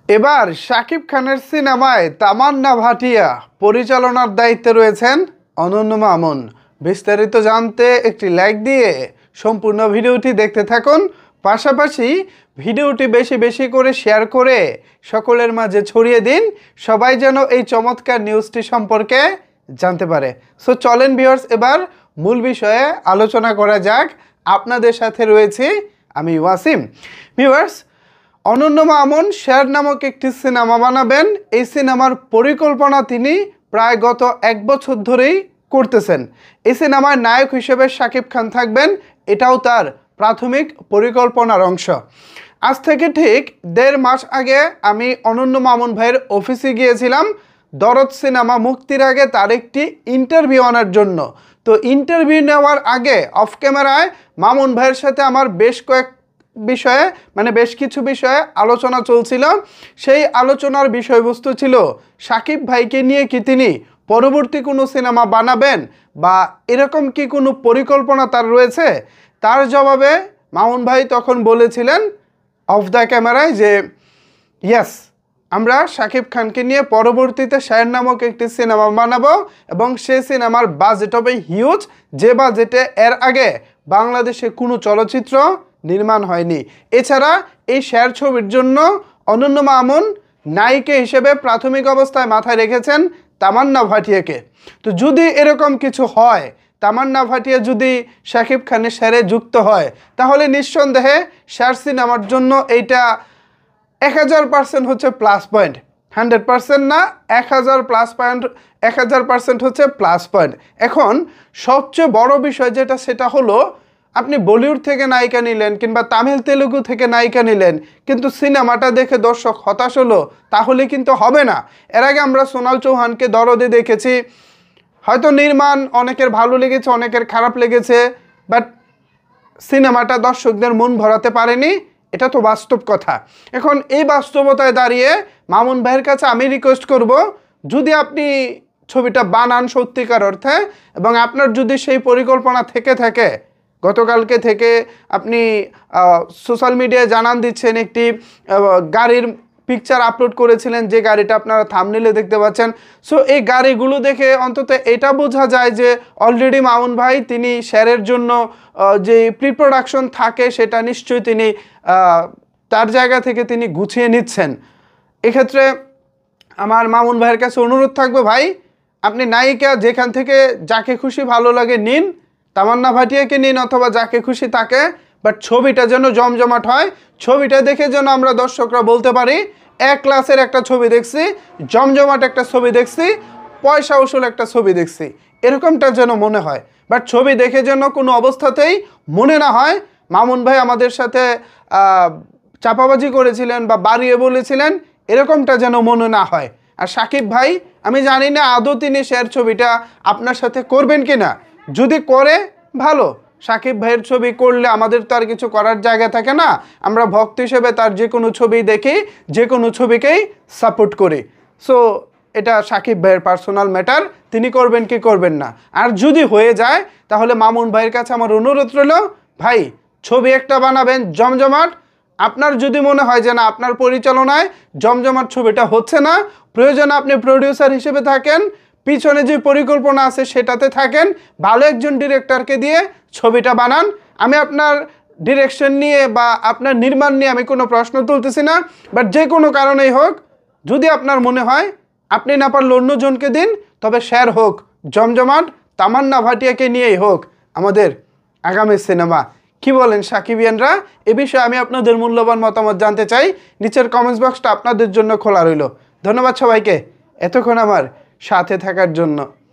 এবার শাকিব খানের সিনেমায় তামান্না ভাটিয়া পরিচালনার দায়িত্বে রয়েছেন অনন্য মামুন। বিস্তারিত জানতে একটি লাইক দিয়ে সম্পূর্ণ ভিডিওটি দেখতে থাকুন। পাশাপাশি ভিডিওটি বেশি বেশি করে শেয়ার করে সকলের মাঝে ছড়িয়ে দিন, সবাই যেন এই চমৎকার নিউজটি সম্পর্কে জানতে পারে। সো চলেন ভিউয়ার্স, এবার মূল বিষয়ে আলোচনা করা যাক। আপনাদের সাথে রয়েছি আমি ওয়াসিম। ভিউয়ার্স, অনন্য মামুন শের নামক একটি সিনেমা বানাবেন। এই সিনেমার পরিকল্পনা তিনি প্রায় গত 1 বছর ধরেই করতেছেন। এই সিনেমার নায়ক হিসেবে শাকিব খান থাকবেন, এটাও তার প্রাথমিক পরিকল্পনার অংশ। আজ থেকে ঠিক 1.5 মাস আগে আমি অনন্য মামুন ভাইয়ের অফিসে গিয়েছিলাম দরদ সিনেমা মুক্তির আগে তার একটি ইন্টারভিউ আনার জন্য। তো ইন্টারভিউ নেওয়ার আগে অফ ক্যামেরায় মামুন ভাইয়ের সাথে আমার বেশ কিছু বিষয়ে আলোচনা চলছিল। সেই আলোচনার বিষয়বস্তু ছিল শাকিব ভাইকে নিয়ে কি তিনি পরবর্তী কোনো সিনেমা বানাবেন বা এরকম কি কোনো পরিকল্পনা তার রয়েছে। তার জবাবে মামুন ভাই তখন বলেছিলেন অফ দ্য ক্যামেরায় যে ইয়েস, আমরা শাকিব খানকে নিয়ে পরবর্তীতে শের নামক একটি সিনেমা বানাবো এবং সেই সিনেমার বাজেট হবে হিউজ, যে বাজেটে এর আগে বাংলাদেশে কোনো চলচ্চিত্র নির্মাণ হয়নি। এছাড়া এই শের ছবির জন্য অনন্য মামুন নায়িকা হিসেবে প্রাথমিক অবস্থায় মাথায় রেখেছেন তামান্না ভাটিয়াকে। তো যদি এরকম কিছু হয়, তামান্না ভাটিয়া যদি শাকিব খানের শেরে যুক্ত হয়, তাহলে নিঃসন্দেহে শের সিনেমার জন্য এইটা 1000% হচ্ছে প্লাস পয়েন্ট। 100% না, 1000% হচ্ছে প্লাস পয়েন্ট। এখন সবচেয়ে বড় বিষয় যেটা, সেটা হলো আপনি বলিউড থেকে নায়িকা নিলেন কিংবা তামিল তেলুগু থেকে নায়িকা নিলেন, কিন্তু সিনেমাটা দেখে দর্শক হতাশ হলো, তাহলে কিন্তু হবে না। এর আগে আমরা সোনাল চৌহানকে দরদে দেখেছি, হয়তো নির্মাণ অনেকের ভালো লেগেছে, অনেকের খারাপ লেগেছে, বাট সিনেমাটা দর্শকদের মন ভরাতে পারেনি, এটা তো বাস্তব কথা। এখন এই বাস্তবতায় দাঁড়িয়ে মামুন ভাইয়ের কাছে আমি রিকোয়েস্ট করব, যদি আপনি ছবিটা বানান সত্যিকার অর্থে এবং আপনার যদি সেই পরিকল্পনা থেকে থাকে, গতকালকে থেকে আপনি সোশ্যাল মিডিয়ায় জানান দিচ্ছেন একটি গাড়ির পিকচার আপলোড করেছিলেন, যে গাড়িটা আপনারা থাম্বনেইলে দেখতে পাচ্ছেন। সো এই গাড়িগুলো দেখে অন্তত এটা বোঝা যায় যে অলরেডি মামুন ভাই তিনি শেরের জন্য যে প্রি প্রোডাকশন থাকে সেটা নিশ্চয়ই তিনি তার জায়গা থেকে তিনি গুছিয়ে নিচ্ছেন। এক্ষেত্রে আমার মামুন ভাইয়ের কাছে অনুরোধ থাকবে, ভাই আপনি নায়িকা যেখান থেকে যাকে খুশি ভালো লাগে নিন, তামান্না ভাটিয়াকে নিন অথবা যাকে খুশি তাকে, বাট ছবিটা যেন জমজমাট হয়। ছবিটা দেখে যেন আমরা দর্শকরা বলতে পারি এক ক্লাসের একটা ছবি দেখছি, জমজমাট একটা ছবি দেখছি, পয়সা উসুল একটা ছবি দেখছি, এরকমটা যেন মনে হয়। বাট ছবি দেখে যেন কোনো অবস্থাতেই মনে না হয় মামুন ভাই আমাদের সাথে চাপাবাজি করেছিলেন বা বাড়িয়ে বলেছিলেন, এরকমটা যেন মনে না হয়। আর শাকিব ভাই, আমি জানি না আদৌ তিনি শের ছবিটা আপনার সাথে করবেন কি না। যদি করে ভালো, শাকিব ভাইয়ের ছবি করলে আমাদের তো আর কিছু করার জায়গা থাকে না, আমরা ভক্ত হিসেবে তার যে কোনো ছবি দেখি, যে কোনো ছবিকেই সাপোর্ট করি। সো এটা শাকিব ভাইয়ের পার্সোনাল ম্যাটার, তিনি করবেন কি করবেন না। আর যদি হয়ে যায়, তাহলে মামুন ভাইয়ের কাছে আমার অনুরোধ রইল, ভাই ছবি একটা বানাবেন জমজমাট। আপনার যদি মনে হয় যে না, আপনার পরিচালনায় জমজমাট ছবিটা হচ্ছে না, প্রয়োজনে আপনি প্রডিউসার হিসেবে থাকেন, পিছনে যে পরিকল্পনা আছে সেটাতে থাকেন, ভালো একজন ডিরেক্টরকে দিয়ে ছবিটা বানান। আমি আপনার ডিরেকশন নিয়ে বা আপনার নির্মাণ নিয়ে আমি কোনো প্রশ্ন তুলতেছি না, বাট যে কোনো কারণেই হোক, যদি আপনার মনে হয় আপনি না পারলে অন্যজনকে দিন, তবে শের হোক জমজমাট, তামান্না ভাটিয়াকে নিয়েই হোক আমাদের আগামী সিনেমা। কি বলেন সাকিবিয়ানরা? এ বিষয়ে আমি আপনাদের মূল্যবান মতামত জানতে চাই। নিচের কমেন্টস বক্সটা আপনাদের জন্য খোলা রইল। ধন্যবাদ সবাইকে এতক্ষণ আমার সাথে থাকার জন্য।